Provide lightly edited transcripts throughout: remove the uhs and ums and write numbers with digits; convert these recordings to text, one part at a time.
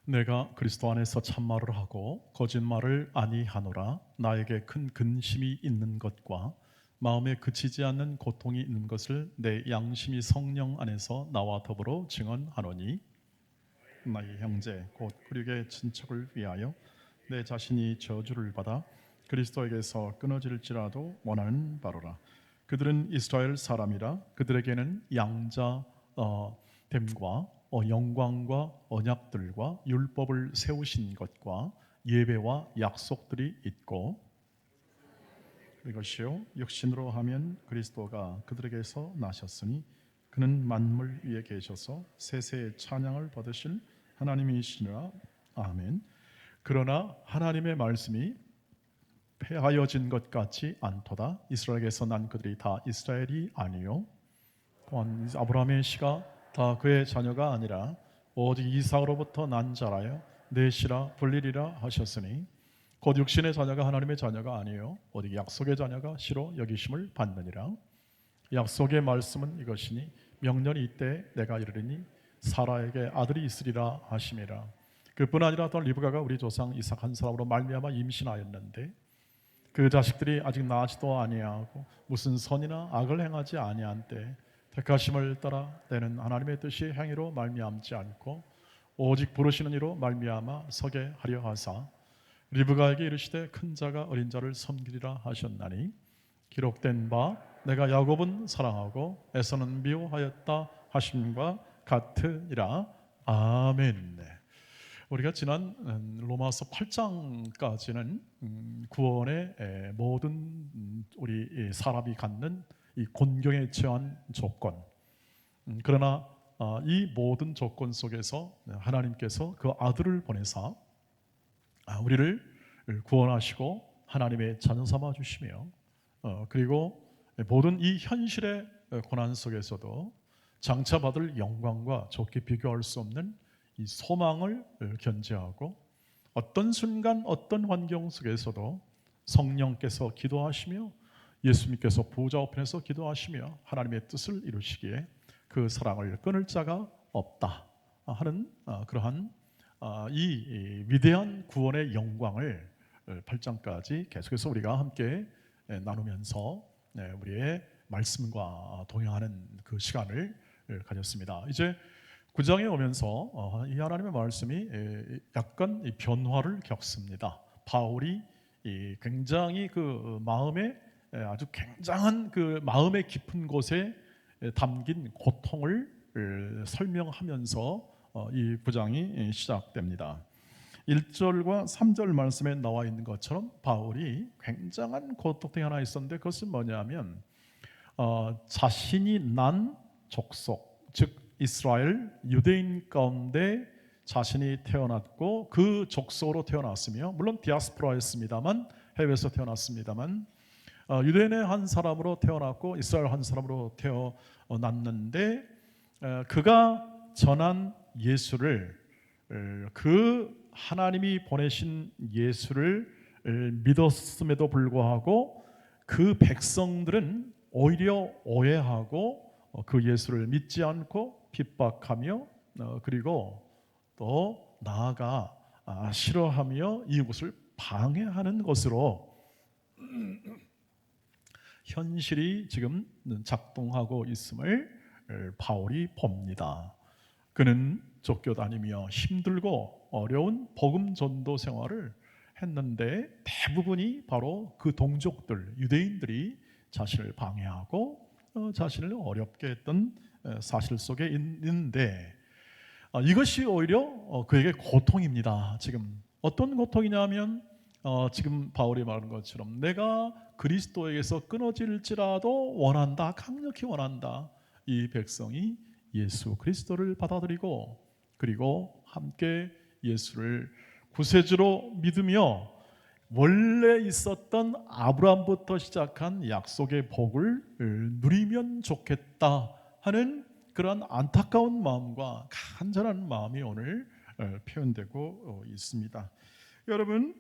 내가 그리스도 안에서 참말을 하고 거짓말을 아니하노라. 나에게 큰 근심이 있는 것과 마음에 그치지 않는 고통이 있는 것을 내 양심이 성령 안에서 나와 더불어 증언하노니, 나의 형제 곧 그리스도의 친척을 위하여 내 자신이 저주를 받아 그리스도에게서 끊어질지라도 원하는 바로라. 그들은 이스라엘 사람이라. 그들에게는 양자 됨과 영광과 언약들과 율법을 세우신 것과 예배와 약속들이 있고, 이것이요 육신으로 하면 그리스도가 그들에게서 나셨으니 그는 만물 위에 계셔서 세세의 찬양을 받으실 하나님이시니라. 아멘. 그러나 하나님의 말씀이 폐하여진 것 같지 않도다. 이스라엘에게서 난 그들이 다 이스라엘이 아니요 또한 아브라함의 씨가 다 그의 자녀가 아니라 오직 이삭으로부터 난 자라요 넷이라 불리리라 하셨으니 곧 육신의 자녀가 하나님의 자녀가 아니요 오직 약속의 자녀가 씨로 여기심을 받느니라. 약속의 말씀은 이것이니 명년이 이때 내가 이르리니 사라에게 아들이 있으리라 하심이라. 그뿐 아니라 또 리브가가 우리 조상 이삭 한 사람으로 말미암아 임신하였는데 그 자식들이 아직 나지도 아니하고 무슨 선이나 악을 행하지 아니한 때 택하심을 따라 내는 하나님의 뜻이 행위로 말미암지 않고 오직 부르시는 이로 말미암아 서게 하려 하사 리브가에게 이르시되 큰 자가 어린 자를 섬기리라 하셨나니 기록된 바 내가 야곱은 사랑하고 에서는 미워하였다 하심과 같으니라. 아멘. 우리가 지난 로마서 8장까지는 구원의 모든 우리 사람이 갖는 이 곤경에 처한 조건, 그러나 이 모든 조건 속에서 하나님께서 그 아들을 보내사 우리를 구원하시고 하나님의 자녀 삼아 주시며 그리고 모든 이 현실의 고난 속에서도 장차 받을 영광과 좋게 비교할 수 없는 이 소망을 견지하고 어떤 순간 어떤 환경 속에서도 성령께서 기도하시며 예수님께서 보좌 우편에서 기도하시며 하나님의 뜻을 이루시기에 그 사랑을 끊을 자가 없다 하는 그러한 이 위대한 구원의 영광을 8장까지 계속해서 우리가 함께 나누면서 우리의 말씀과 동행하는 그 시간을 가졌습니다. 이제 9장에 오면서 이 하나님의 말씀이 약간 변화를 겪습니다. 바울이 굉장히 그 마음에 아주 굉장한 그 마음의 깊은 곳에 담긴 고통을 설명하면서 이 9장이 시작됩니다. 1절과 3절 말씀에 나와 있는 것처럼 바울이 굉장한 고통이 하나 있었는데 그것은 뭐냐면 자신이 난 족속, 즉 이스라엘 유대인 가운데 자신이 태어났고 그 족속으로 태어났으며 물론 디아스포라였습니다만 해외에서 태어났습니다만 유대인의 한 사람으로 태어났고 이스라엘 한 사람으로 태어났는데 그가 전한 예수를 그 하나님이 보내신 예수를 믿었음에도 불구하고 그 백성들은 오히려 오해하고 그 예수를 믿지 않고 핍박하며 그리고 또 나아가 싫어하며 이것을 방해하는 것으로 현실이 지금 작동하고 있음을 바울이 봅니다. 그는 쫓겨다니며 힘들고 어려운 복음 전도 생활을 했는데 대부분이 바로 그 동족들 유대인들이 자신을 방해하고 자신을 어렵게 했던 사실 속에 있는데 이것이 오히려 그에게 고통입니다. 지금 어떤 고통이냐면 지금 바울이 말한 것처럼 내가 그리스도에게서 끊어질지라도 원한다, 강력히 원한다. 이 백성이 예수 그리스도를 받아들이고 그리고 함께 예수를 구세주로 믿으며 원래 있었던 아브라함부터 시작한 약속의 복을 누리면 좋겠다 하는 그런 안타까운 마음과 간절한 마음이 오늘 표현되고 있습니다. 여러분,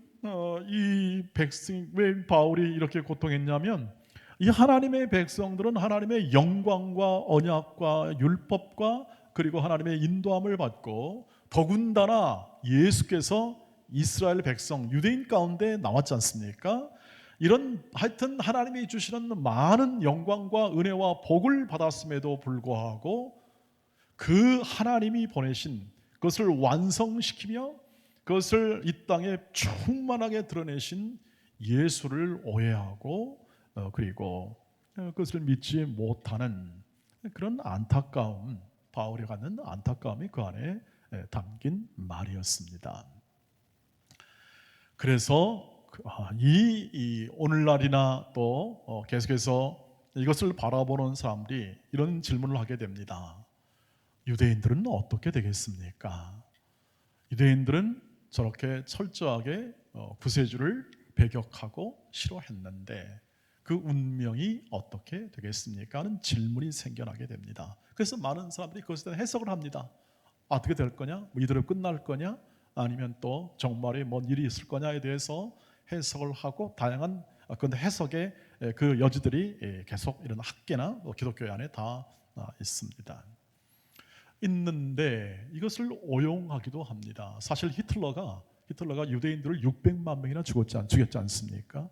이 백성 왜 바울이 이렇게 고통했냐면 이 하나님의 백성들은 하나님의 영광과 언약과 율법과 그리고 하나님의 인도함을 받고 더군다나 예수께서 이스라엘 백성 유대인 가운데 나왔지 않습니까? 이런 하여튼 하나님이 주시는 많은 영광과 은혜와 복을 받았음에도 불구하고 그 하나님이 보내신 그것을 완성시키며 그것을 이 땅에 충만하게 드러내신 예수를 오해하고 그리고 그것을 믿지 못하는 그런 안타까움, 바울이 갖는 안타까움이 그 안에 담긴 말이었습니다. 그래서 이 오늘날이나 또 계속해서 이것을 바라보는 사람들이 이런 질문을 하게 됩니다. 유대인들은 어떻게 되겠습니까? 유대인들은 저렇게 철저하게 구세주를 배격하고 싫어했는데 그 운명이 어떻게 되겠습니까? 하는 질문이 생겨나게 됩니다. 그래서 많은 사람들이 그것에 대한 해석을 합니다. 어떻게 될 거냐? 뭐 이대로 끝날 거냐? 아니면 또 정말에 뭔 일이 있을 거냐에 대해서 해석을 하고 다양한 그런데 해석의 그 여지들이 계속 이런 학계나 기독교 안에 다 있습니다. 있는데 이것을 오용하기도 합니다. 사실 히틀러가 유대인들을 600만 명이나 죽였지 않습니까?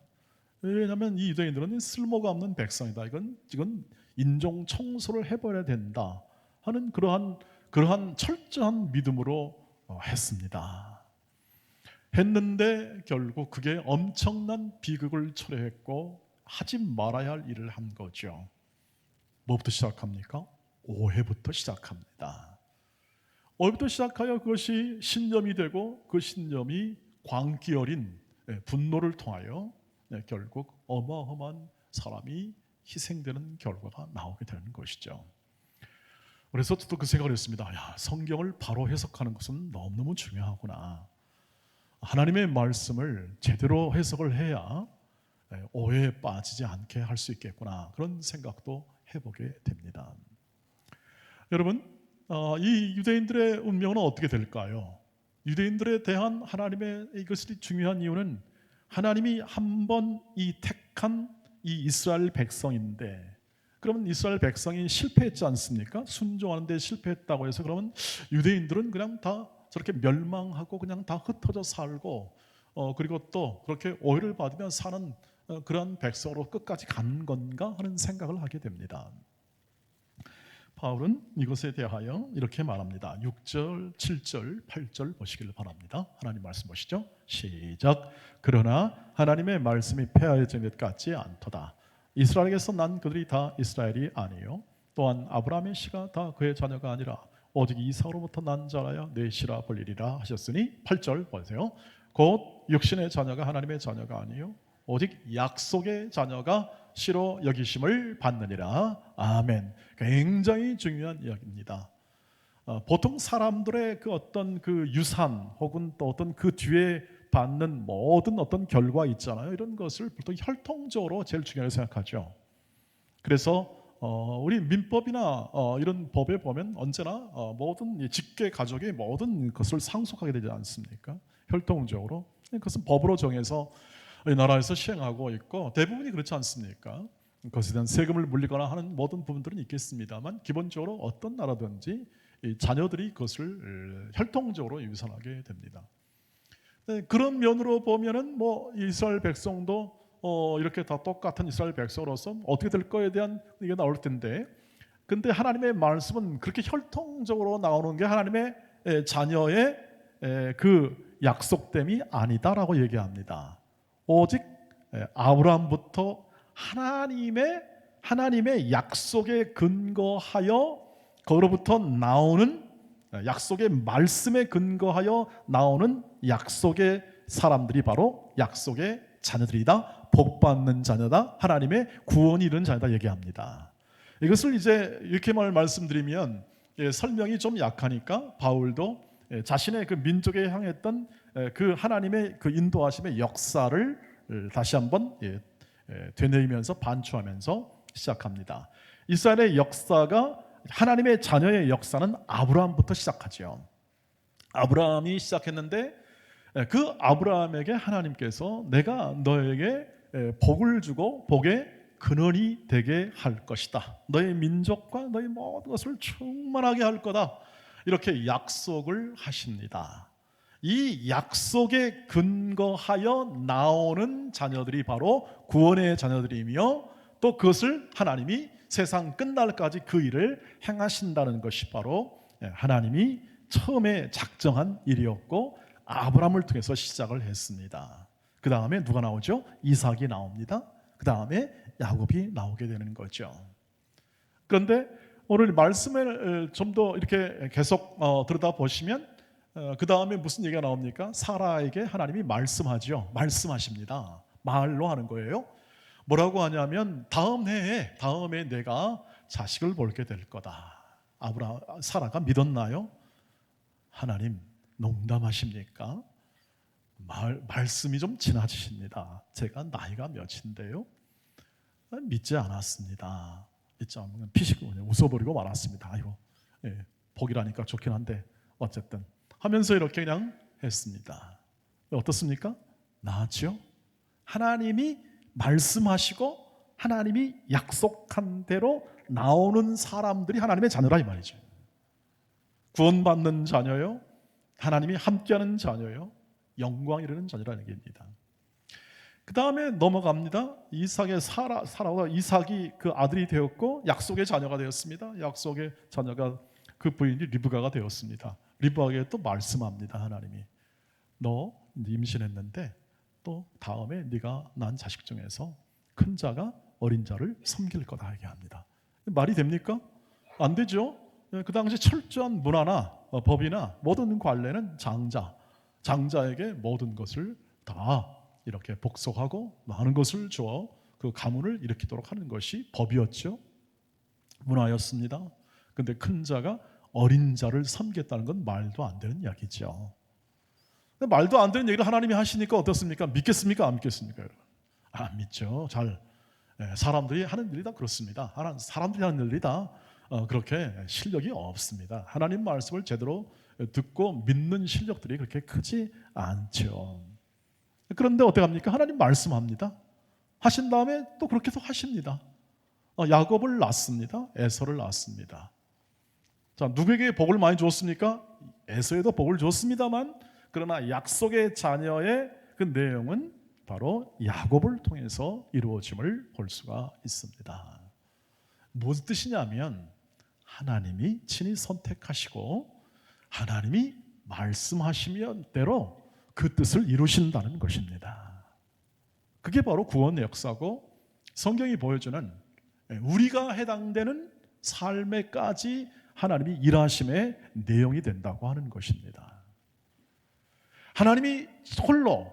왜냐하면 이 유대인들은 쓸모가 없는 백성이다. 이건 인종 청소를 해버려야 된다 하는 그러한 철저한 믿음으로 했습니다. 했는데 결국 그게 엄청난 비극을 초래했고 하지 말아야 할 일을 한 거죠. 뭐부터 시작합니까? 오해부터 시작합니다. 오해부터 시작하여 그것이 신념이 되고 그 신념이 광기 어린 분노를 통하여 결국 어마어마한 사람이 희생되는 결과가 나오게 되는 것이죠. 그래서 또 그 생각을 했습니다. 성경을 바로 해석하는 것은 너무너무 중요하구나. 하나님의 말씀을 제대로 해석을 해야 오해에 빠지지 않게 할 수 있겠구나. 그런 생각도 해보게 됩니다. 여러분, 이 유대인들의 운명은 어떻게 될까요? 유대인들에 대한 하나님의 이것이 중요한 이유는 하나님이 한 번 이 택한 이 이스라엘 백성인데 그러면 이스라엘 백성이 실패했지 않습니까? 순종하는 데 실패했다고 해서 그러면 유대인들은 그냥 다 저렇게 멸망하고 그냥 다 흩어져 살고 그리고 또 그렇게 오해를 받으며 사는 그런 백성으로 끝까지 가는 건가 하는 생각을 하게 됩니다. 바울은 이것에 대하여 이렇게 말합니다. 6절, 7절, 8절 보시길 바랍니다. 하나님 말씀 보시죠. 시작. 그러나 하나님의 말씀이 폐하여진 것 같지 않도다. 이스라엘에게서 난 그들이 다 이스라엘이 아니요 또한 아브라함의 씨가 다 그의 자녀가 아니라 오직 이삭으로부터 난 자라야 내 씨라 불리리라 하셨으니 8절 보세요. 곧 육신의 자녀가 하나님의 자녀가 아니요 오직 약속의 자녀가 씨로 여기심을 받느니라. 아멘. 굉장히 중요한 이야기입니다. 보통 사람들의 그 어떤 그 유산 혹은 또 어떤 그 뒤에 받는 모든 어떤 결과 있잖아요. 이런 것을 보통 혈통적으로 제일 중요하게 생각하죠. 그래서 우리 민법이나 이런 법에 보면 언제나 모든 직계 가족의 모든 것을 상속하게 되지 않습니까? 혈통적으로. 그것은 법으로 정해서 이 나라에서 시행하고 있고 대부분이 그렇지 않습니까? 그것에 대한 세금을 물리거나 하는 모든 부분들은 있겠습니다만 기본적으로 어떤 나라든지 이 자녀들이 그것을 혈통적으로 유산하게 됩니다. 그런 면으로 보면은 뭐 이스라엘 백성도 이렇게 다 똑같은 이스라엘 백성으로서 어떻게 될 거에 대한 이게 나올 텐데, 근데 하나님의 말씀은 그렇게 혈통적으로 나오는 게 하나님의 자녀의 그 약속됨이 아니다라고 얘기합니다. 오직 아브라함부터 하나님의 약속에 근거하여 거로부터 나오는 약속의 말씀에 근거하여 나오는 약속의 사람들이 바로 약속의 자녀들이다. 복받는 자녀다. 하나님의 구원이 이른 자녀다 얘기합니다. 이것을 이제 이렇게 말씀드리면 설명이 좀 약하니까 바울도 자신의 그 민족에 향했던 그 하나님의 그 인도하심의 역사를 다시 한번 되뇌이면서 반추하면서 시작합니다. 이스라엘의 역사가 하나님의 자녀의 역사는 아브라함부터 시작하죠. 아브라함이 시작했는데 그 아브라함에게 하나님께서 내가 너에게 복을 주고 복의 근원이 되게 할 것이다. 너의 민족과 너의 모든 것을 충만하게 할 거다. 이렇게 약속을 하십니다. 이 약속에 근거하여 나오는 자녀들이 바로 구원의 자녀들이며, 또 그것을 하나님이 세상 끝날까지 그 일을 행하신다는 것이 바로 하나님이 처음에 작정한 일이었고, 아브라함을 통해서 시작을 했습니다. 그 다음에 누가 나오죠? 이삭이 나옵니다. 그 다음에 야곱이 나오게 되는 거죠. 그런데 오늘 말씀을 좀 더 이렇게 계속 들여다보시면 그 다음에 무슨 얘기가 나옵니까? 사라에게 하나님이 말씀하죠. 말씀하십니다. 말로 하는 거예요. 뭐라고 하냐면 다음에 내가 자식을 볼게 될 거다. 사라가 믿었나요? 하나님 농담하십니까? 말씀이 좀 지나치십니다. 제가 나이가 몇인데요? 믿지 않았습니다. 믿지 않으면 피식 웃어버리고 말았습니다. 아이고, 복이라니까 좋긴 한데 어쨌든 하면서 이렇게 그냥 했습니다. 어떻습니까? 나았죠? 하나님이 말씀하시고 하나님이 약속한 대로 나오는 사람들이 하나님의 자녀라 이 말이죠. 구원받는 자녀요, 하나님이 함께하는 자녀요, 영광 이르는 자녀라는 얘기입니다. 그 다음에 넘어갑니다. 이삭의 사라가 이삭이 그 아들이 되었고 약속의 자녀가 되었습니다. 약속의 자녀가 그 부인이 리브가가 되었습니다. 리브가에게 또 말씀합니다. 하나님이 너 임신했는데 또 다음에 네가 난 자식 중에서 큰 자가 어린 자를 섬길 거다 얘기합니다. 말이 됩니까? 안 되죠. 그 당시 철저한 문화나 법이나 모든 관례는 장자에게 모든 것을 다 이렇게 복속하고 많은 것을 주어 그 가문을 일으키도록 하는 것이 법이었죠. 문화였습니다. 그런데 큰 자가 어린 자를 섬겼다는 건 말도 안 되는 이야기죠. 말도 안 되는 얘기를 하나님이 하시니까 어떻습니까? 믿겠습니까? 안 믿겠습니까? 안 믿죠. 사람들이 하는 일이 다 그렇습니다. 사람들이 하는 일이 다 그렇게 실력이 없습니다. 하나님 말씀을 제대로 듣고 믿는 실력들이 그렇게 크지 않죠. 그런데 어떻게 합니까? 하나님 말씀합니다. 하신 다음에 또 그렇게 또 하십니다. 야곱을 낳습니다. 에서를 낳습니다. 자, 누구에게 복을 많이 줬습니까? 에서에도 복을 줬습니다만, 그러나 약속의 자녀의 그 내용은 바로 야곱을 통해서 이루어짐을 볼 수가 있습니다. 무슨 뜻이냐면 하나님이 친히 선택하시고 하나님이 말씀하시면 대로 그 뜻을 이루신다는 것입니다. 그게 바로 구원의 역사고, 성경이 보여주는 우리가 해당되는 삶에까지 하나님이 일하심의 내용이 된다고 하는 것입니다. 하나님이 홀로,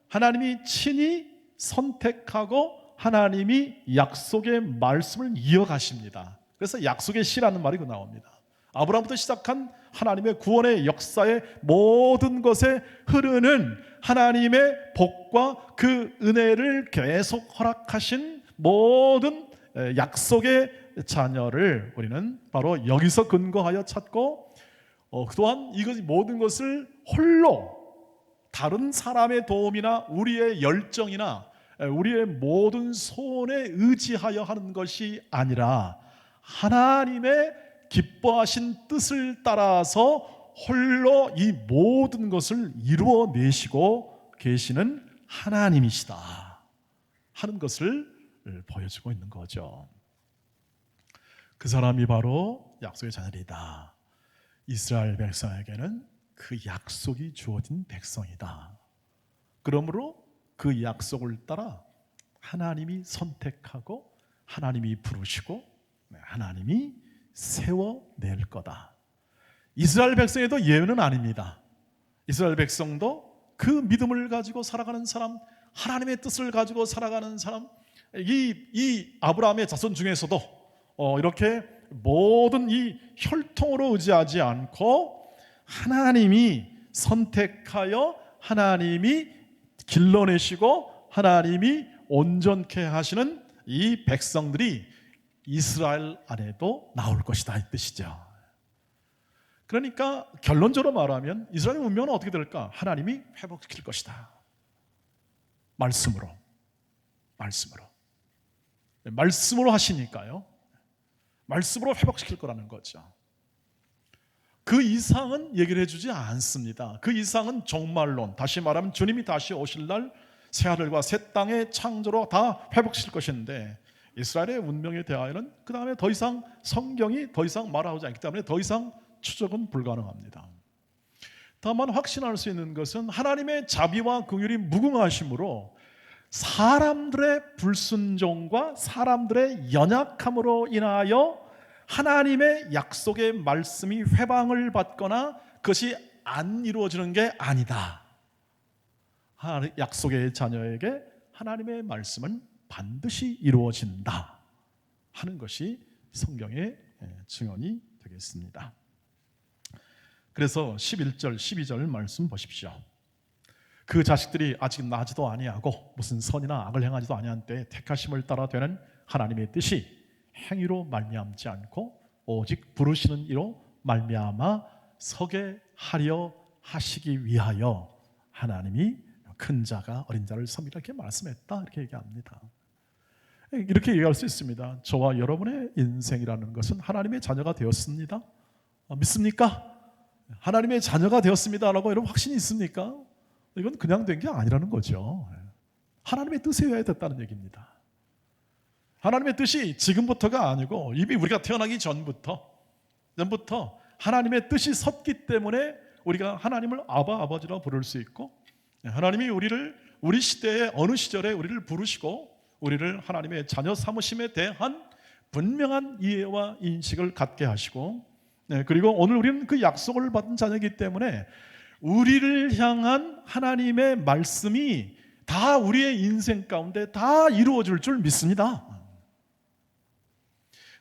하나님이 친히 선택하고 하나님이 약속의 말씀을 이어가십니다. 그래서 약속의 씨라는 말이 나옵니다. 아브라함부터 시작한 하나님의 구원의 역사의 모든 것에 흐르는 하나님의 복과 그 은혜를 계속 허락하신 모든 약속의 자녀를 우리는 바로 여기서 근거하여 찾고, 또한 이것 모든 것을 홀로 다른 사람의 도움이나 우리의 열정이나 우리의 모든 소원에 의지하여 하는 것이 아니라 하나님의 기뻐하신 뜻을 따라서 홀로 이 모든 것을 이루어내시고 계시는 하나님이시다 하는 것을 보여주고 있는 거죠. 그 사람이 바로 약속의 자녀이다. 이스라엘 백성에게는 그 약속이 주어진 백성이다. 그러므로 그 약속을 따라 하나님이 선택하고 하나님이 부르시고 하나님이 세워낼 거다. 이스라엘 백성에도 예외는 아닙니다. 이스라엘 백성도 그 믿음을 가지고 살아가는 사람, 하나님의 뜻을 가지고 살아가는 사람, 이 아브라함의 자손 중에서도 이렇게 모든 이 혈통으로 의지하지 않고 하나님이 선택하여 하나님이 길러내시고 하나님이 온전케 하시는 이 백성들이 이스라엘 안에도 나올 것이다 이 뜻이죠. 그러니까 결론적으로 말하면 이스라엘의 운명은 어떻게 될까? 하나님이 회복시킬 것이다. 말씀으로 하시니까요. 말씀으로 회복시킬 거라는 거죠. 그 이상은 얘기를 해주지 않습니다. 그 이상은 종말론, 다시 말하면 주님이 다시 오실 날 새하늘과 새 땅의 창조로 다 회복시킬 것인데, 이스라엘의 운명에 대하여는 그 다음에 더 이상 성경이 더 이상 말하지 않기 때문에 더 이상 추적은 불가능합니다. 다만 확신할 수 있는 것은 하나님의 자비와 긍휼이 무궁하심으로 사람들의 불순종과 사람들의 연약함으로 인하여 하나님의 약속의 말씀이 회방을 받거나 그것이 안 이루어지는 게 아니다. 약속의 자녀에게 하나님의 말씀은 반드시 이루어진다 하는 것이 성경의 증언이 되겠습니다. 그래서 11절, 12절 말씀 보십시오. 그 자식들이 아직 나지도 아니하고 무슨 선이나 악을 행하지도 아니한 때에 택하심을 따라 되는 하나님의 뜻이 행위로 말미암지 않고 오직 부르시는 이로 말미암아 서게 하려 하시기 위하여 하나님이 큰 자가 어린 자를 섬기라 이렇게 말씀했다, 이렇게 얘기합니다. 이렇게 얘기할 수 있습니다. 저와 여러분의 인생이라는 것은 하나님의 자녀가 되었습니다. 믿습니까? 하나님의 자녀가 되었습니다라고 여러분 확신이 있습니까? 이건 그냥 된 게 아니라는 거죠. 하나님의 뜻에 의해 됐다는 얘기입니다. 하나님의 뜻이 지금부터가 아니고 이미 우리가 태어나기 전부터 하나님의 뜻이 섰기 때문에 우리가 하나님을 아바, 아버지라고 부를 수 있고, 하나님이 우리 시대의 어느 시절에 우리를 부르시고 우리를 하나님의 자녀 삼으심에 대한 분명한 이해와 인식을 갖게 하시고, 그리고 오늘 우리는 그 약속을 받은 자녀이기 때문에 우리를 향한 하나님의 말씀이 다 우리의 인생 가운데 다 이루어질 줄 믿습니다.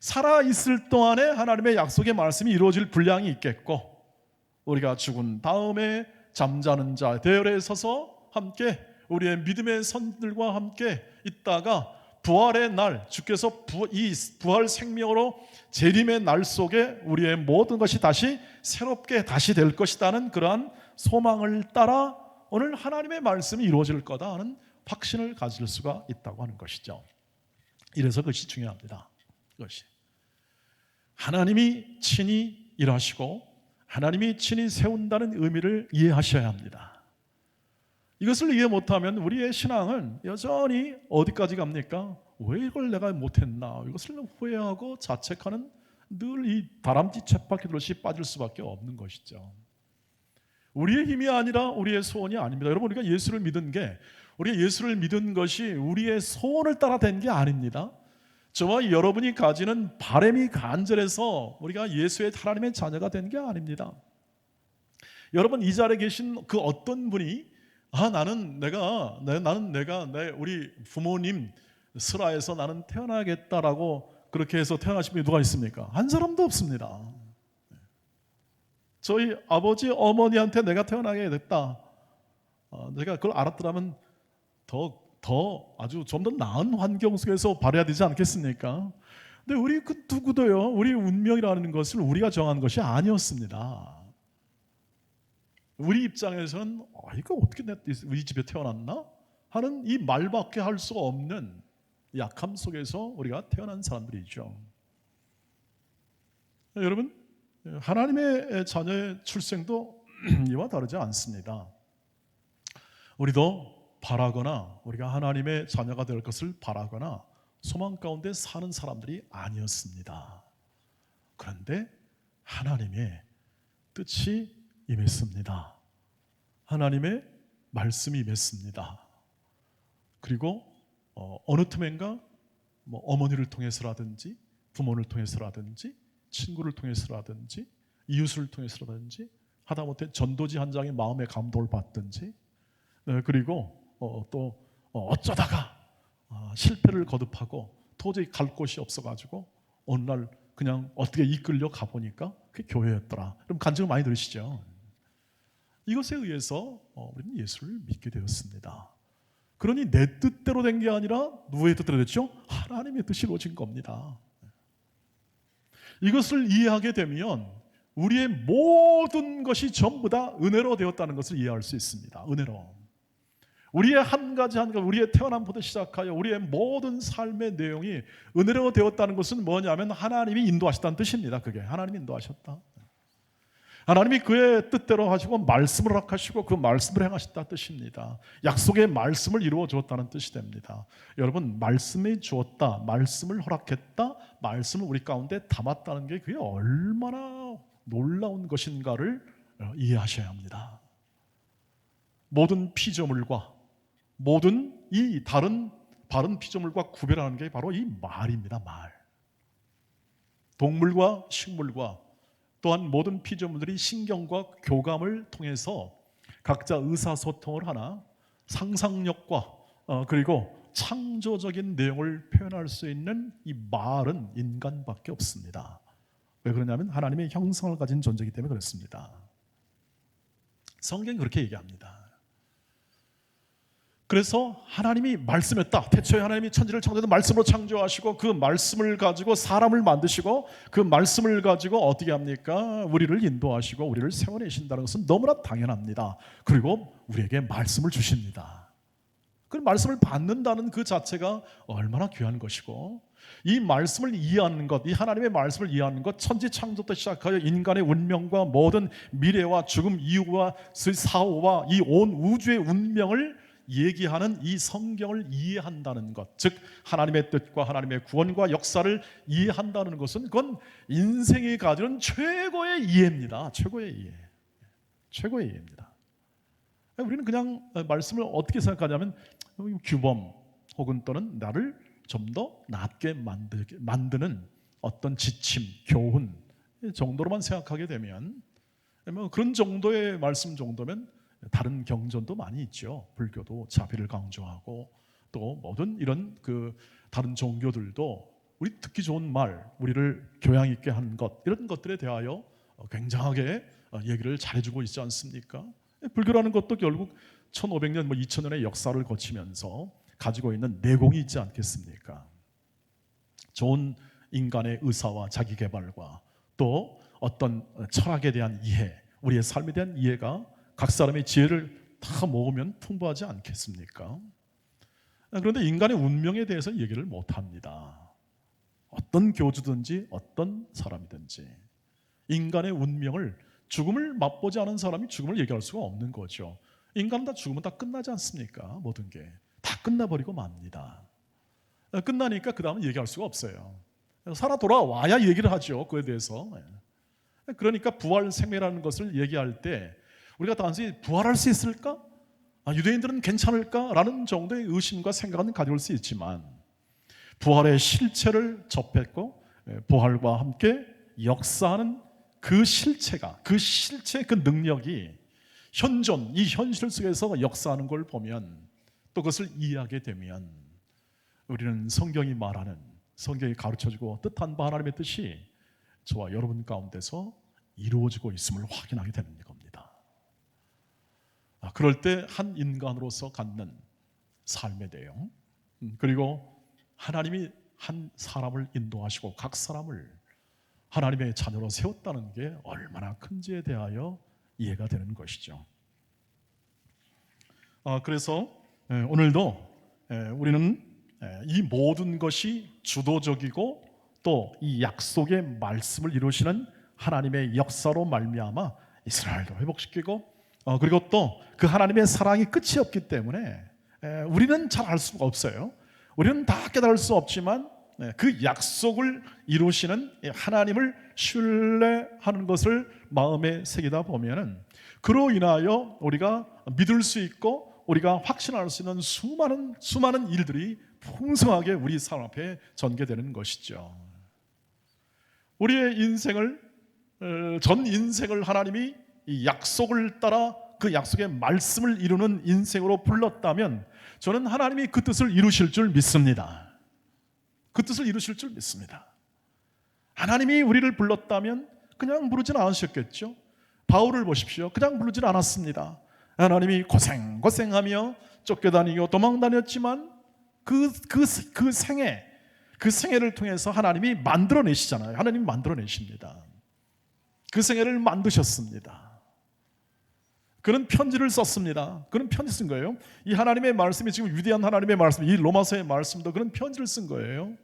살아있을 동안에 하나님의 약속의 말씀이 이루어질 분량이 있겠고, 우리가 죽은 다음에 잠자는 자 대열에 서서 함께 우리의 믿음의 선들과 함께 있다가 부활의 날, 주께서 이 부활 생명으로 재림의 날 속에 우리의 모든 것이 다시 새롭게 다시 될 것이라는 그러한 소망을 따라 오늘 하나님의 말씀이 이루어질 거다 하는 확신을 가질 수가 있다고 하는 것이죠. 이래서 그것이 중요합니다. 그것이 하나님이 친히 일하시고 하나님이 친히 세운다는 의미를 이해하셔야 합니다. 이것을 이해 못하면 우리의 신앙은 여전히 어디까지 갑니까? 왜 이걸 내가 못했나? 이것을 후회하고 자책하는 늘 이 다람쥐 쳇바퀴 돌듯이 빠질 수밖에 없는 것이죠. 우리의 힘이 아니라 우리의 소원이 아닙니다. 여러분, 우리가 예수를 믿은 게, 우리가 예수를 믿은 것이 우리의 소원을 따라 된 게 아닙니다. 저와 여러분이 가지는 바람이 간절해서 우리가 예수의 하나님의 자녀가 된 게 아닙니다. 여러분, 이 자리에 계신 그 어떤 분이 나는 내가 우리 부모님 슬하에서 나는 태어나겠다라고 그렇게 해서 태어나신 분이 누가 있습니까? 한 사람도 없습니다. 저희 아버지 어머니한테 내가 태어나게 됐다, 내가 그걸 알았더라면 더 아주 좀 더 나은 환경 속에서 발해야 되지 않겠습니까? 근데 우리 그 누구도요, 우리 운명이라는 것을 우리가 정한 것이 아니었습니다. 우리 입장에서는 이거 어떻게 우리 집에 태어났나? 하는 이 말밖에 할 수가 없는 약함 속에서 우리가 태어난 사람들이죠. 여러분, 하나님의 자녀의 출생도 이와 다르지 않습니다. 우리도 바라거나 우리가 하나님의 자녀가 될 것을 바라거나 소망 가운데 사는 사람들이 아니었습니다. 그런데 하나님의 뜻이 임했습니다. 하나님의 말씀이 임했습니다. 그리고 어느 틈엔가 어머니를 통해서라든지 부모를 통해서라든지 친구를 통해서라든지 이웃을 통해서라든지 하다못해 전도지 한 장의 마음의 감동을 받든지, 그리고 또 어쩌다가 실패를 거듭하고 도저히 갈 곳이 없어가지고 어느 날 그냥 어떻게 이끌려 가보니까 그게 교회였더라. 그럼 간증을 많이 들으시죠? 이것에 의해서 우리는 예수를 믿게 되었습니다. 그러니 내 뜻대로 된 게 아니라 누구의 뜻대로 됐죠? 하나님의 뜻이 이루어진 겁니다. 이것을 이해하게 되면 우리의 모든 것이 전부 다 은혜로 되었다는 것을 이해할 수 있습니다. 은혜로. 우리의 한 가지 우리의 태어남부터 시작하여 우리의 모든 삶의 내용이 은혜로 되었다는 것은 뭐냐면 하나님이 인도하셨다는 뜻입니다. 그게 하나님이 인도하셨다. 하나님이 그의 뜻대로 하시고 말씀을 허락하시고 그 말씀을 행하셨다 뜻입니다. 약속의 말씀을 이루어 주었다는 뜻이 됩니다. 여러분, 말씀이 주었다, 말씀을 허락했다, 말씀을 우리 가운데 담았다는 게 그게 얼마나 놀라운 것인가를 이해하셔야 합니다. 모든 피조물과 모든 이 다른 피조물과 구별하는 게 바로 이 말입니다. 말. 동물과 식물과 또한 모든 피조물들이 신경과 교감을 통해서 각자 의사소통을 하나 상상력과 그리고 창조적인 내용을 표현할 수 있는 이 말은 인간밖에 없습니다. 왜 그러냐면 하나님의 형상을 가진 존재이기 때문에 그렇습니다. 성경이 그렇게 얘기합니다. 그래서 하나님이 말씀했다. 태초에 하나님이 천지를 창조해서 말씀으로 창조하시고 그 말씀을 가지고 사람을 만드시고 그 말씀을 가지고 어떻게 합니까? 우리를 인도하시고 우리를 세워내신다는 것은 너무나 당연합니다. 그리고 우리에게 말씀을 주십니다. 그 말씀을 받는다는 그 자체가 얼마나 귀한 것이고, 이 말씀을 이해하는 것, 이 하나님의 말씀을 이해하는 것, 천지 창조부터 시작하여 인간의 운명과 모든 미래와 죽음 이후와 사후와 이 온 우주의 운명을 얘기하는 이 성경을 이해한다는 것, 즉 하나님의 뜻과 하나님의 구원과 역사를 이해한다는 것은 그건 인생이 가지는 최고의 이해입니다. 최고의 이해. 최고의 이해입니다. 우리는 그냥 말씀을 어떻게 생각하냐면 규범 혹은 또는 나를 좀 더 낫게 만드는 어떤 지침, 교훈 정도로만 생각하게 되면, 그런 정도의 말씀 정도면 다른 경전도 많이 있죠. 불교도 자비를 강조하고 또 모든 이런 그 다른 종교들도 우리 듣기 좋은 말, 우리를 교양 있게 하는 것, 이런 것들에 대하여 굉장하게 얘기를 잘해주고 있지 않습니까? 불교라는 것도 결국 1500년, 2000년의 역사를 거치면서 가지고 있는 내공이 있지 않겠습니까? 좋은 인간의 의사와 자기개발과 또 어떤 철학에 대한 이해, 우리의 삶에 대한 이해가 각 사람의 지혜를 다 모으면 풍부하지 않겠습니까? 그런데 인간의 운명에 대해서 얘기를 못합니다. 어떤 교주든지 어떤 사람이든지 인간의 운명을, 죽음을 맛보지 않은 사람이 죽음을 얘기할 수가 없는 거죠. 인간은 다 죽으면 다 끝나지 않습니까? 모든 게 다 끝나버리고 맙니다. 끝나니까 그 다음은 얘기할 수가 없어요. 살아 돌아와야 얘기를 하죠, 그에 대해서. 그러니까 부활 생매라는 것을 얘기할 때 우리가 단지 부활할 수 있을까? 유대인들은 괜찮을까? 라는 정도의 의심과 생각은 가져올 수 있지만, 부활의 실체를 접했고 부활과 함께 역사하는 그 실체가, 그 실체, 그 능력이 현존, 이 현실 속에서 역사하는 걸 보면, 또 그것을 이해하게 되면 우리는 성경이 말하는, 성경이 가르쳐주고 뜻한 바 하나님의 뜻이 저와 여러분 가운데서 이루어지고 있음을 확인하게 되는 겁니다. 그럴 때 한 인간으로서 갖는 삶의 내용, 그리고 하나님이 한 사람을 인도하시고 각 사람을 하나님의 자녀로 세웠다는 게 얼마나 큰지에 대하여 이해가 되는 것이죠. 그래서 오늘도 우리는 이 모든 것이 주도적이고 또 이 약속의 말씀을 이루시는 하나님의 역사로 말미암아 이스라엘도 회복시키고, 그리고 또 그 하나님의 사랑이 끝이 없기 때문에 우리는 잘 알 수가 없어요. 우리는 다 깨달을 수 없지만 그 약속을 이루시는 하나님을 신뢰하는 것을 마음에 새기다 보면은 그로 인하여 우리가 믿을 수 있고 우리가 확신할 수 있는 수많은 일들이 풍성하게 우리 삶 앞에 전개되는 것이죠. 우리의 인생을, 전 인생을 하나님이 이 약속을 따라 그 약속의 말씀을 이루는 인생으로 불렀다면 저는 하나님이 그 뜻을 이루실 줄 믿습니다. 그 뜻을 이루실 줄 믿습니다. 하나님이 우리를 불렀다면 그냥 부르진 않으셨겠죠. 바울을 보십시오. 그냥 부르진 않았습니다. 하나님이 고생하며 쫓겨다니고 도망다녔지만 그 생애를 통해서 하나님이 만들어내시잖아요. 하나님이 만들어내십니다. 그 생애를 만드셨습니다. 그는 편지를 썼습니다. 그는 편지 쓴 거예요. 이 하나님의 말씀이, 지금 위대한 하나님의 말씀, 이 로마서의 말씀도 그는 편지를 쓴 거예요.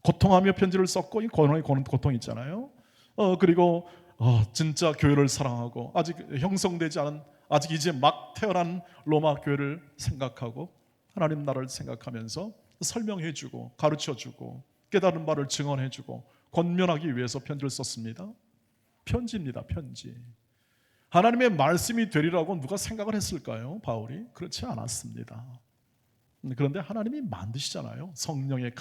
고통하며 편지를 썼고, 이 고통이 있잖아요. 그리고 진짜 교회를 사랑하고 아직 형성되지 않은, 아직 이제 막 태어난 로마 교회를 생각하고 하나님 나라를 생각하면서 설명해주고 가르쳐주고 깨달은 바를 증언해주고 권면하기 위해서 편지를 썼습니다. 편지입니다. 편지. 하나님의 말씀이 되리라고 누가 생각을 했을까요? 바울이? 그렇지 않았습니다. 그런데 하나님이 만드시잖아요. 성령의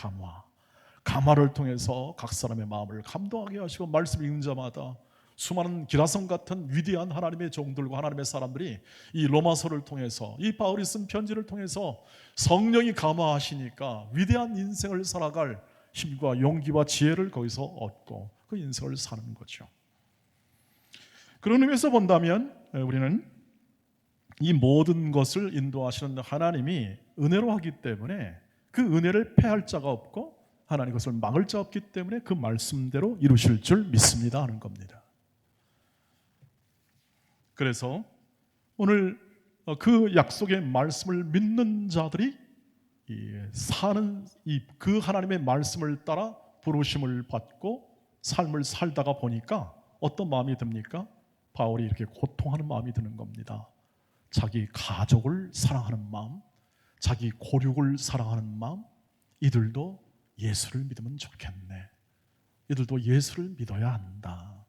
감화를 통해서 각 사람의 마음을 감동하게 하시고 말씀 읽는 자마다 수많은 기라성 같은 위대한 하나님의 종들과 하나님의 사람들이 이 로마서를 통해서, 이 바울이 쓴 편지를 통해서 성령이 감화하시니까 위대한 인생을 살아갈 힘과 용기와 지혜를 거기서 얻고 그 인생을 사는 거죠. 그런 의미에서 본다면 우리는 이 모든 것을 인도하시는 하나님이 은혜로 하기 때문에 그 은혜를 패할 자가 없고 하나님 것을 막을 자 없기 때문에 그 말씀대로 이루실 줄 믿습니다 하는 겁니다. 그래서 오늘 그 약속의 말씀을 믿는 자들이 사는 그 하나님의 말씀을 따라 부르심을 받고 삶을 살다가 보니까 어떤 마음이 듭니까? 바울이 이렇게 고통하는 마음이 드는 겁니다. 자기 가족을 사랑하는 마음, 자기 고륙을 사랑하는 마음, 이들도 예수를 믿으면 좋겠네. 이들도 예수를 믿어야 한다.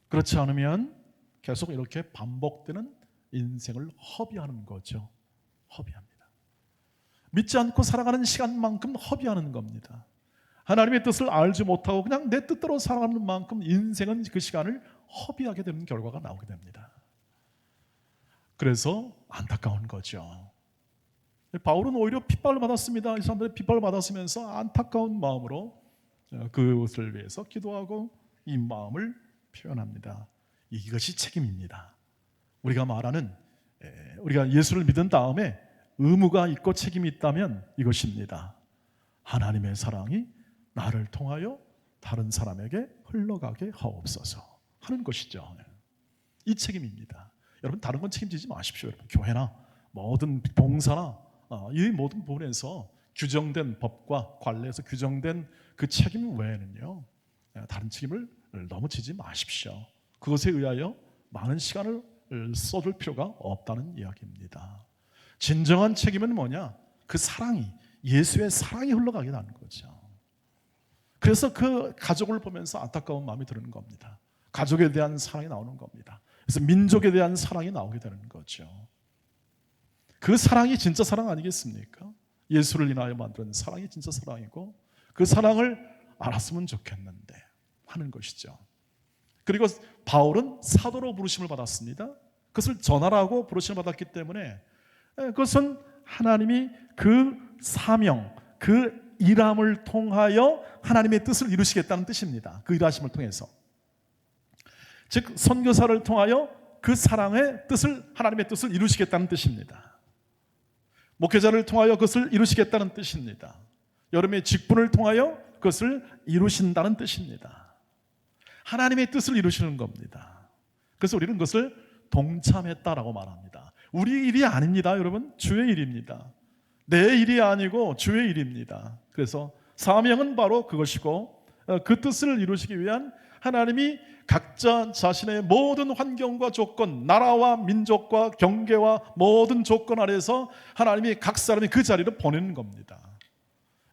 그렇지 않으면 계속 이렇게 반복되는 인생을 허비하는 거죠. 허비합니다. 믿지 않고 살아가는 시간만큼 허비하는 겁니다. 하나님의 뜻을 알지 못하고 그냥 내 뜻대로 살아가는 만큼 인생은 그 시간을 허비하게 되는 결과가 나오게 됩니다. 그래서 안타까운 거죠. 바울은 오히려 핍박을 받았습니다. 이 사람들이 핍박을 받았으면서 안타까운 마음으로 그것을 위해서 기도하고 이 마음을 표현합니다. 이것이 책임입니다. 우리가 말하는, 우리가 예수를 믿은 다음에 의무가 있고 책임이 있다면 이것입니다. 하나님의 사랑이 나를 통하여 다른 사람에게 흘러가게 하옵소서 하는 것이죠. 이 책임입니다. 여러분, 다른 건 책임지지 마십시오. 여러분, 교회나 모든 봉사나 이 모든 부분에서 규정된 법과 관례에서 규정된 그 책임 외에는요, 다른 책임을 너무 지지 마십시오. 그것에 의하여 많은 시간을 쏟을 필요가 없다는 이야기입니다. 진정한 책임은 뭐냐? 그 사랑이, 예수의 사랑이 흘러가게 하는 거죠. 그래서 그 가족을 보면서 안타까운 마음이 드는 겁니다. 가족에 대한 사랑이 나오는 겁니다. 그래서 민족에 대한 사랑이 나오게 되는 거죠. 그 사랑이 진짜 사랑 아니겠습니까? 예수를 인하여 만든 사랑이 진짜 사랑이고 그 사랑을 알았으면 좋겠는데 하는 것이죠. 그리고 바울은 사도로 부르심을 받았습니다. 그것을 전하라고 부르심을 받았기 때문에 그것은 하나님이 그 사명, 그 일함을 통하여 하나님의 뜻을 이루시겠다는 뜻입니다. 그 일하심을 통해서. 즉 선교사를 통하여 그 사랑의 뜻을, 하나님의 뜻을 이루시겠다는 뜻입니다. 목회자를 통하여 그것을 이루시겠다는 뜻입니다. 여러분의 직분을 통하여 그것을 이루신다는 뜻입니다. 하나님의 뜻을 이루시는 겁니다. 그래서 우리는 그것을 동참했다라고 말합니다. 우리 일이 아닙니다, 여러분. 주의 일입니다. 내 일이 아니고 주의 일입니다. 그래서 사명은 바로 그것이고 그 뜻을 이루시기 위한 하나님이 각자 자신의 모든 환경과 조건, 나라와 민족과 경계와 모든 조건 아래서 하나님이 각 사람이 그 자리를 보내는 겁니다.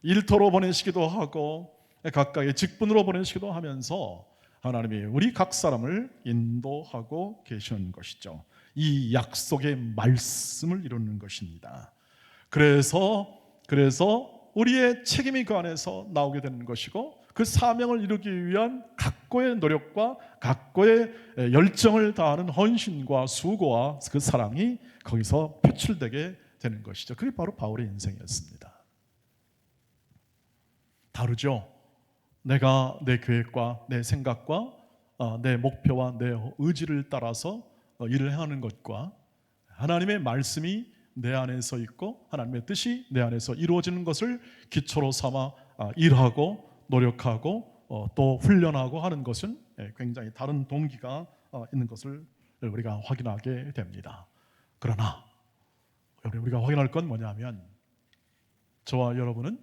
일터로 보내시기도 하고 각각의 직분으로 보내시기도 하면서 하나님이 우리 각 사람을 인도하고 계시는 것이죠. 이 약속의 말씀을 이루는 것입니다. 그래서 우리의 책임이 그 안에서 나오게 되는 것이고 그 사명을 이루기 위한 각고의 노력과 각고의 열정을 다하는 헌신과 수고와 그 사랑이 거기서 표출되게 되는 것이죠. 그게 바로 바울의 인생이었습니다. 다르죠? 내가 내 계획과 내 생각과 내 목표와 내 의지를 따라서 일을 행하는 것과 하나님의 말씀이 내 안에서 있고 하나님의 뜻이 내 안에서 이루어지는 것을 기초로 삼아 일하고 노력하고 또 훈련하고 하는 것은 굉장히 다른 동기가 있는 것을 우리가 확인하게 됩니다. 그러나 우리가 확인할 건 뭐냐면 저와 여러분은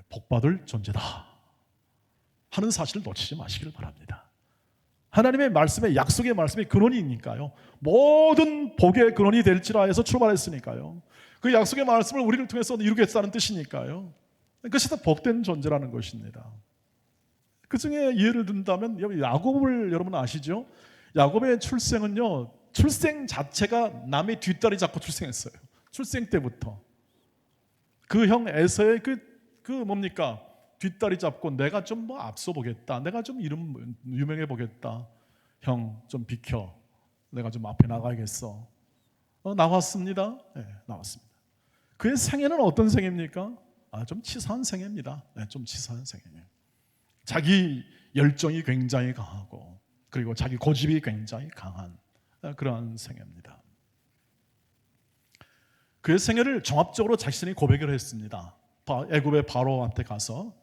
복받을 존재다 하는 사실을 놓치지 마시길 바랍니다. 하나님의 말씀에 약속의 말씀이 근원이니까요. 모든 복의 근원이 될지라 해서 출발했으니까요. 그 약속의 말씀을 우리를 통해서 이루겠다는 뜻이니까요. 그것이 다 복된 존재라는 것입니다. 그 중에 예를 든다면 야곱을 여러분 아시죠? 야곱의 출생은요, 출생 자체가 남의 뒷다리 잡고 출생했어요. 출생 때부터 그 형 에서의 그 뭡니까? 뒷다리 잡고 내가 좀 뭐 앞서 보겠다. 내가 좀 이름 유명해 보겠다. 형 좀 비켜. 내가 좀 앞에 나가야겠어. 나왔습니다. 네, 나왔습니다. 그의 생애는 어떤 생애입니까? 좀 치사한 생애입니다. 네, 좀 치사한 생애예요. 자기 열정이 굉장히 강하고 그리고 자기 고집이 굉장히 강한 그러한 생애입니다. 그의 생애를 종합적으로 자신이 고백을 했습니다. 애굽의 바로한테 가서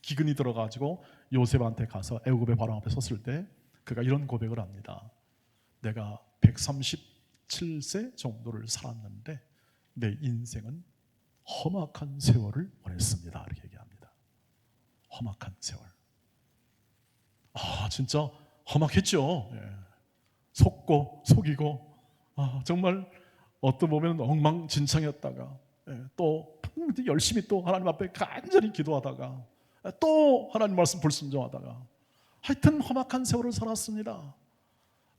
기근이 들어가지고 요셉한테 가서 애굽의 바로 앞에 섰을 때 그가 이런 고백을 합니다. 내가 137세 정도를 살았는데 내 인생은 험악한 세월을 보냈습니다. 이렇게 얘기합니다. 험악한 세월. 진짜 험악했죠. 속고 속이고 정말 어떤 보면 엉망진창이었다가 또 열심히 또 하나님 앞에 간절히 기도하다가 또 하나님 말씀 불순종하다가 하여튼 험악한 세월을 살았습니다.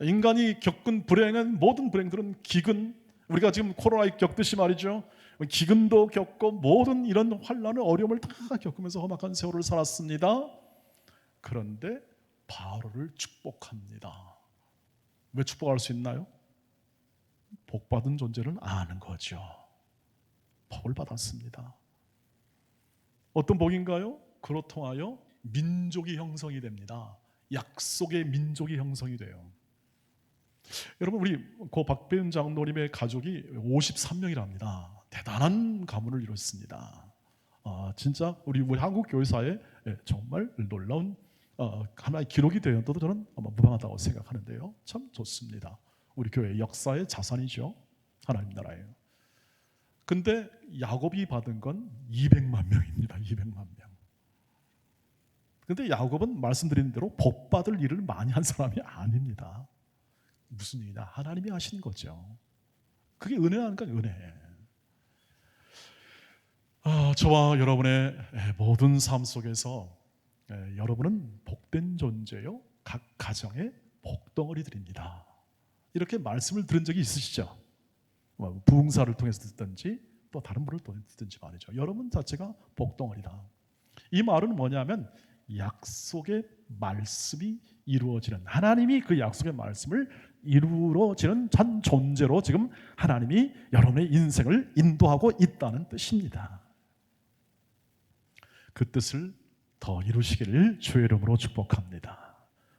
인간이 겪은 불행은 모든 불행들은 기근, 우리가 지금 코로나에 겪듯이 말이죠. 기근도 겪고 모든 이런 환난을 어려움을 다 겪으면서 험악한 세월을 살았습니다. 그런데 바로를 축복합니다. 왜 축복할 수 있나요? 복받은 존재를 아는 거죠. 복을 받았습니다. 어떤 복인가요? 그로 통하여 민족이 형성이 됩니다. 약속의 민족이 형성이 돼요. 여러분 우리 고 박배은 장로님의 가족이 53명이랍니다. 대단한 가문을 이뤘습니다. 진짜 우리 한국 교회사에 정말 놀라운 하나의 기록이 되어도 저는 아마 무방하다고 생각하는데요. 참 좋습니다. 우리 교회 역사의 자산이죠. 하나님 나라예요. 근데 야곱이 받은 건 200만 명입니다. 200만 명. 근데 야곱은 말씀드린 대로 복 받을 일을 많이 한 사람이 아닙니다. 무슨 일이냐? 하나님이 하신 거죠. 그게 은혜라니까 은혜. 저와 여러분의 모든 삶 속에서 여러분은 복된 존재요. 각 가정에 복덩어리들입니다. 이렇게 말씀을 들은 적이 있으시죠? 부흥사를 통해서 듣든지 또 다른 분을 통해서 듣든지 말이죠. 여러분 자체가 복덩어리다. 이 말은 뭐냐면 약속의 말씀이 이루어지는, 하나님이 그 약속의 말씀을 이루어지는 전 존재로 지금 하나님이 여러분의 인생을 인도하고 있다는 뜻입니다. 그 뜻을 더 이루시기를 주의 이름으로 축복합니다.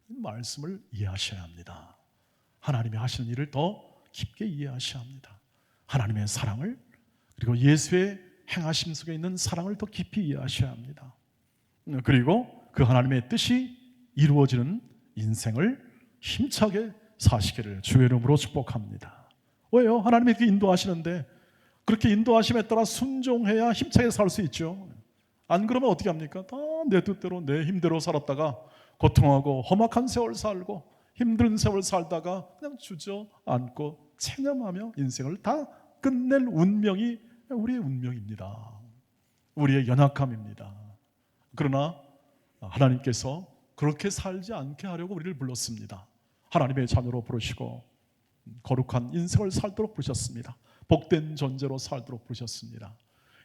말씀을 이해하셔야 합니다. 하나님이 하시는 일을 더 깊게 이해하셔야 합니다. 하나님의 사랑을, 그리고 예수의 행하심 속에 있는 사랑을 더 깊이 이해하셔야 합니다. 그리고 그 하나님의 뜻이 이루어지는 인생을 힘차게 사시기를 주의 이름으로 축복합니다. 왜요? 하나님이 그렇게 인도하시는데 그렇게 인도하심에 따라 순종해야 힘차게 살 수 있죠. 안 그러면 어떻게 합니까? 다 내 뜻대로 내 힘대로 살았다가 고통하고 험악한 세월 살고 힘든 세월 살다가 그냥 주저앉고 체념하며 인생을 다 끝낼 운명이 우리의 운명입니다. 우리의 연약함입니다. 그러나 하나님께서 그렇게 살지 않게 하려고 우리를 불렀습니다. 하나님의 자녀로 부르시고 거룩한 인생을 살도록 부르셨습니다. 복된 존재로 살도록 부르셨습니다.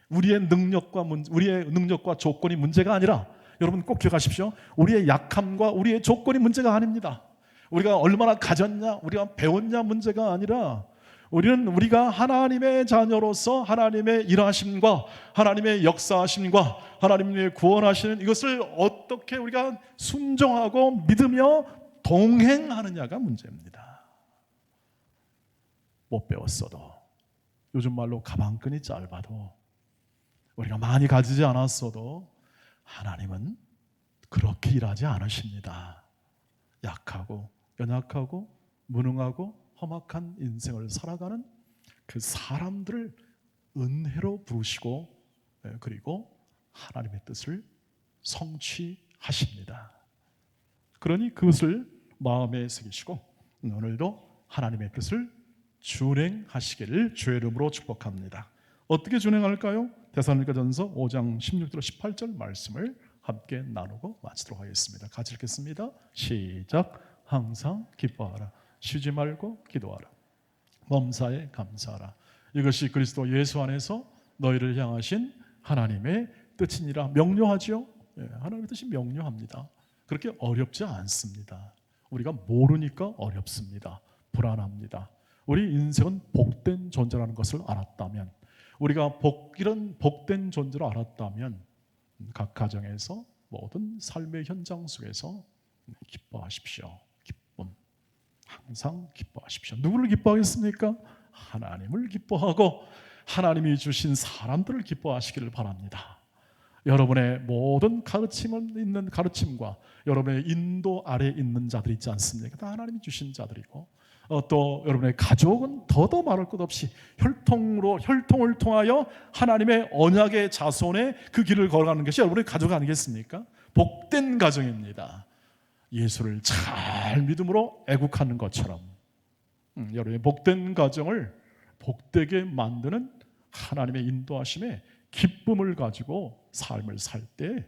우리의 능력과 조건이 문제가 아니라, 여러분 꼭 기억하십시오. 우리의 약함과 우리의 조건이 문제가 아닙니다. 우리가 얼마나 가졌냐, 우리가 배웠냐 문제가 아니라, 우리가 하나님의 자녀로서 하나님의 일하심과 하나님의 역사하심과 하나님의 구원하시는 이것을 어떻게 우리가 순종하고 믿으며 동행하느냐가 문제입니다. 못 배웠어도, 요즘 말로 가방끈이 짧아도, 우리가 많이 가지지 않았어도 하나님은 그렇게 일하지 않으십니다. 약하고 연약하고 무능하고 험악한 인생을 살아가는 그 사람들을 은혜로 부르시고 그리고 하나님의 뜻을 성취하십니다. 그러니 그것을 마음에 새기시고 오늘도 하나님의 뜻을 준행하시기를 주의 이름으로 축복합니다. 어떻게 준행할까요? 데살로니가전서 5장 16절 18절 말씀을 함께 나누고 마치도록 하겠습니다. 같이 읽겠습니다. 시작. 항상 기뻐하라. 쉬지 말고 기도하라. 범사에 감사하라. 이것이 그리스도 예수 안에서 너희를 향하신 하나님의 뜻이니라. 명료하지요? 하나님의 뜻이 명료합니다. 그렇게 어렵지 않습니다. 우리가 모르니까 어렵습니다. 불안합니다. 우리 인생은 복된 존재라는 것을 알았다면, 우리가 이런 복된 존재를 알았다면 각 가정에서 모든 삶의 현장 속에서 기뻐하십시오. 기쁨, 항상 기뻐하십시오. 누구를 기뻐하겠습니까? 하나님을 기뻐하고 하나님이 주신 사람들을 기뻐하시기를 바랍니다. 여러분의 모든 가르침은 있는 가르침과 여러분의 인도 아래 있는 자들이 있지 않습니까? 다 하나님이 주신 자들이고, 또 여러분의 가족은 더더 말할 것 없이 혈통을 통하여 하나님의 언약의 자손의 그 길을 걸어가는 것이 여러분의 가족 아니겠습니까? 복된 가정입니다. 예수를 잘 믿음으로 애국하는 것처럼 여러분의 복된 가정을 복되게 만드는 하나님의 인도하심에 기쁨을 가지고 삶을 살 때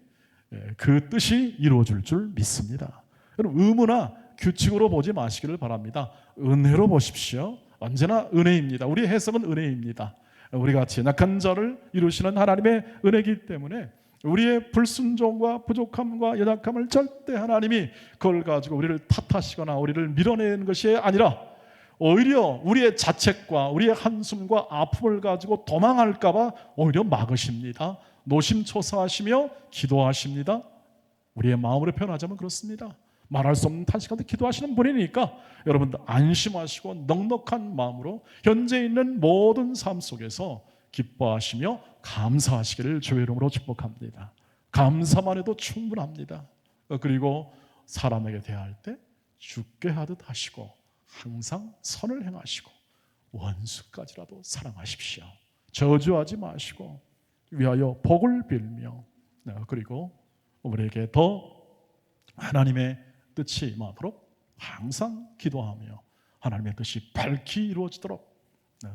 그 뜻이 이루어질 줄 믿습니다. 여러분, 의무나 규칙으로 보지 마시기를 바랍니다. 은혜로 보십시오. 언제나 은혜입니다. 우리의 해석은 은혜입니다. 우리가 연약한 자를 이루시는 하나님의 은혜이기 때문에 우리의 불순종과 부족함과 연약함을 절대 하나님이 그걸 가지고 우리를 탓하시거나 우리를 밀어내는 것이 아니라 오히려 우리의 자책과 우리의 한숨과 아픔을 가지고 도망할까 봐 오히려 막으십니다. 노심초사하시며 기도하십니다. 우리의 마음으로 표현하자면 그렇습니다. 말할 수 없는 탄식 가운데 기도하시는 분이니까 여러분들 안심하시고 넉넉한 마음으로 현재 있는 모든 삶 속에서 기뻐하시며 감사하시기를 주의 이름으로 축복합니다. 감사만 해도 충분합니다. 그리고 사람에게 대할 때 죽게 하듯 하시고 항상 선을 행하시고 원수까지라도 사랑하십시오. 저주하지 마시고 위하여 복을 빌며, 그리고 우리에게 더 하나님의 뜻이 임하도록 항상 기도하며 하나님의 뜻이 밝히 이루어지도록,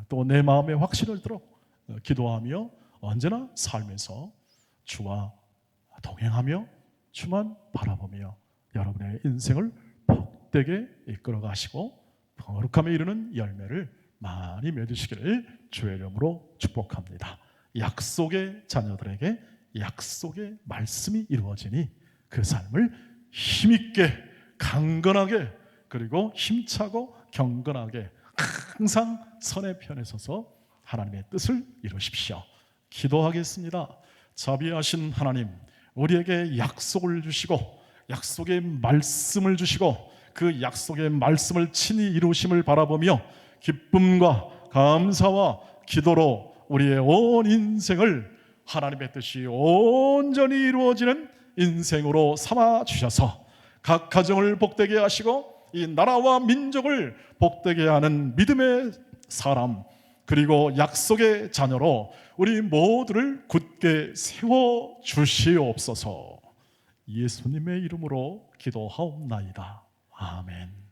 또 내 마음에 확신을 들도록 기도하며 언제나 삶에서 주와 동행하며 주만 바라보며 여러분의 인생을 복되게 이끌어 가시고 거룩함에 이르는 열매를 많이 맺으시기를 주의 이름으로 축복합니다. 약속의 자녀들에게 약속의 말씀이 이루어지니 그 삶을 힘있게 강건하게 그리고 힘차고 경건하게 항상 선의 편에 서서 하나님의 뜻을 이루십시오. 기도하겠습니다. 자비하신 하나님, 우리에게 약속을 주시고 약속의 말씀을 주시고 그 약속의 말씀을 친히 이루심을 바라보며 기쁨과 감사와 기도로 우리의 온 인생을 하나님의 뜻이 온전히 이루어지는 인생으로 삼아 주셔서 각 가정을 복되게 하시고 이 나라와 민족을 복되게 하는 믿음의 사람, 그리고 약속의 자녀로 우리 모두를 굳게 세워 주시옵소서. 예수님의 이름으로 기도하옵나이다. 아멘.